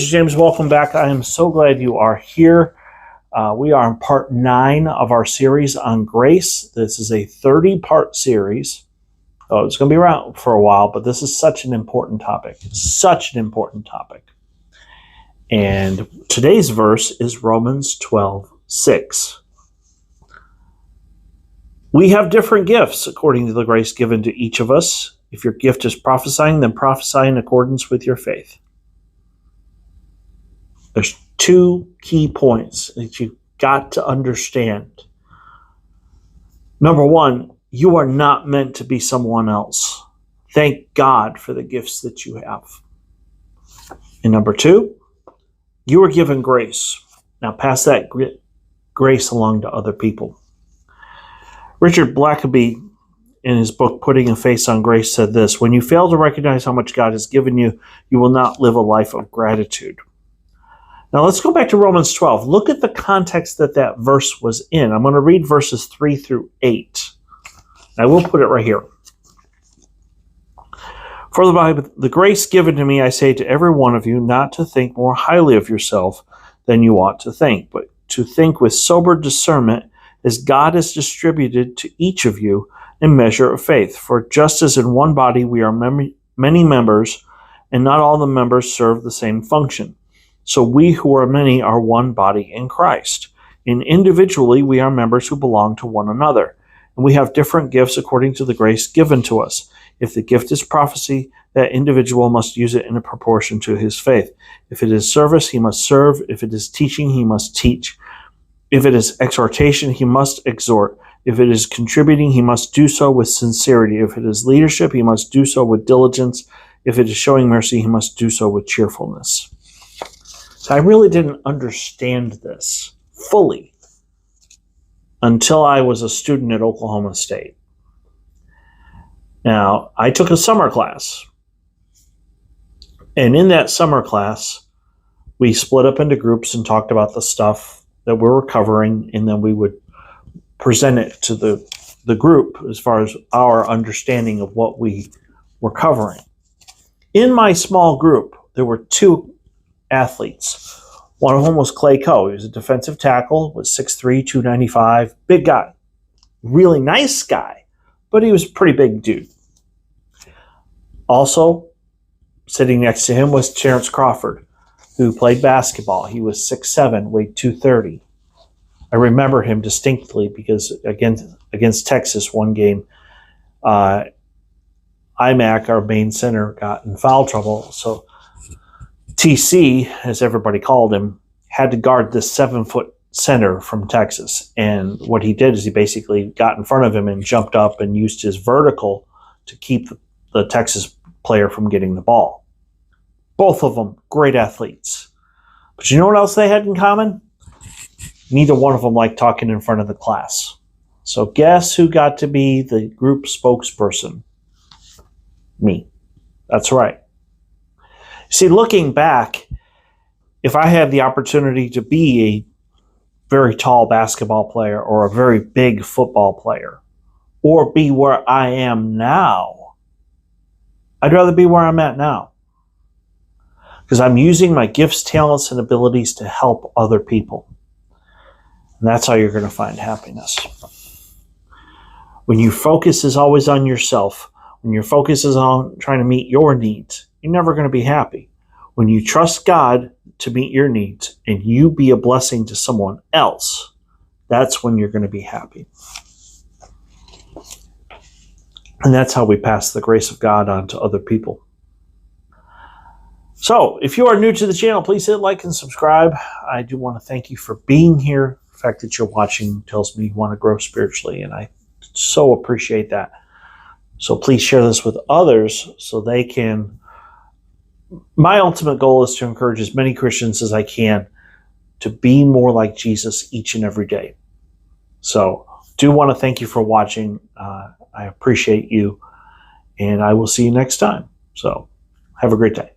James, welcome back. I am so glad you are here. We are in part 9 of our series on grace. This is a 30-part series. Oh, it's going to be around for a while, but this is such an important topic. Such an important topic. And today's verse is Romans 12:6. We have different gifts according to the grace given to each of us. If your gift is prophesying, then prophesy in accordance with your faith. There's 2 key points that you've got to understand. Number 1, you are not meant to be someone else. Thank God for the gifts that you have. And number 2, you are given grace. Now pass that grace along to other people. Richard Blackaby, in his book, Putting a Face on Grace, said this: when you fail to recognize how much God has given you, you will not live a life of gratitude. Now let's go back to Romans 12. Look at the context that verse was in. I'm going to read verses 3 through 8. I will put it right here. For by the grace given to me, I say to every one of you, not to think more highly of yourself than you ought to think, but to think with sober discernment, as God has distributed to each of you a measure of faith. For just as in one body we are many members, and not all the members serve the same function, so we who are many are one body in Christ. And individually we are members who belong to one another. And we have different gifts according to the grace given to us. If the gift is prophecy, that individual must use it in a proportion to his faith. If it is service, he must serve. If it is teaching, he must teach. If it is exhortation, he must exhort. If it is contributing, he must do so with sincerity. If it is leadership, he must do so with diligence. If it is showing mercy, he must do so with cheerfulness. So I really didn't understand this fully until I was a student at Oklahoma State. Now, I took a summer class. And in that summer class, we split up into groups and talked about the stuff that we were covering, and then we would present it to the group as far as our understanding of what we were covering. In my small group, there were 2 athletes. One of them was Clay Coe. He was a defensive tackle, was 6'3", 295, big guy. Really nice guy, but he was a pretty big dude. Also, sitting next to him was Terrence Crawford, who played basketball. He was 6'7", weighed 230. I remember him distinctly because against Texas one game, IMAC, our main center, got in foul trouble, so TC, as everybody called him, had to guard this 7-foot center from Texas. And what he did is he basically got in front of him and jumped up and used his vertical to keep the Texas player from getting the ball. Both of them great athletes. But you know what else they had in common? Neither one of them liked talking in front of the class. So guess who got to be the group spokesperson? Me. That's right. See, looking back, if I had the opportunity to be a very tall basketball player or a very big football player, or be where I am now, I'd rather be where I'm at now. Because I'm using my gifts, talents, and abilities to help other people. And that's how you're going to find happiness. When your focus is always on yourself, when your focus is on trying to meet your needs, you're never going to be happy. When you trust God to meet your needs and you be a blessing to someone else, that's when you're going to be happy. And that's how we pass the grace of God on to other people. So, if you are new to the channel, please hit like and subscribe. I do want to thank you for being here. The fact that you're watching tells me you want to grow spiritually, and I so appreciate that. So please share this with others so they can. My ultimate goal is to encourage as many Christians as I can to be more like Jesus each and every day. So do want to thank you for watching. I appreciate you, and I will see you next time. So have a great day.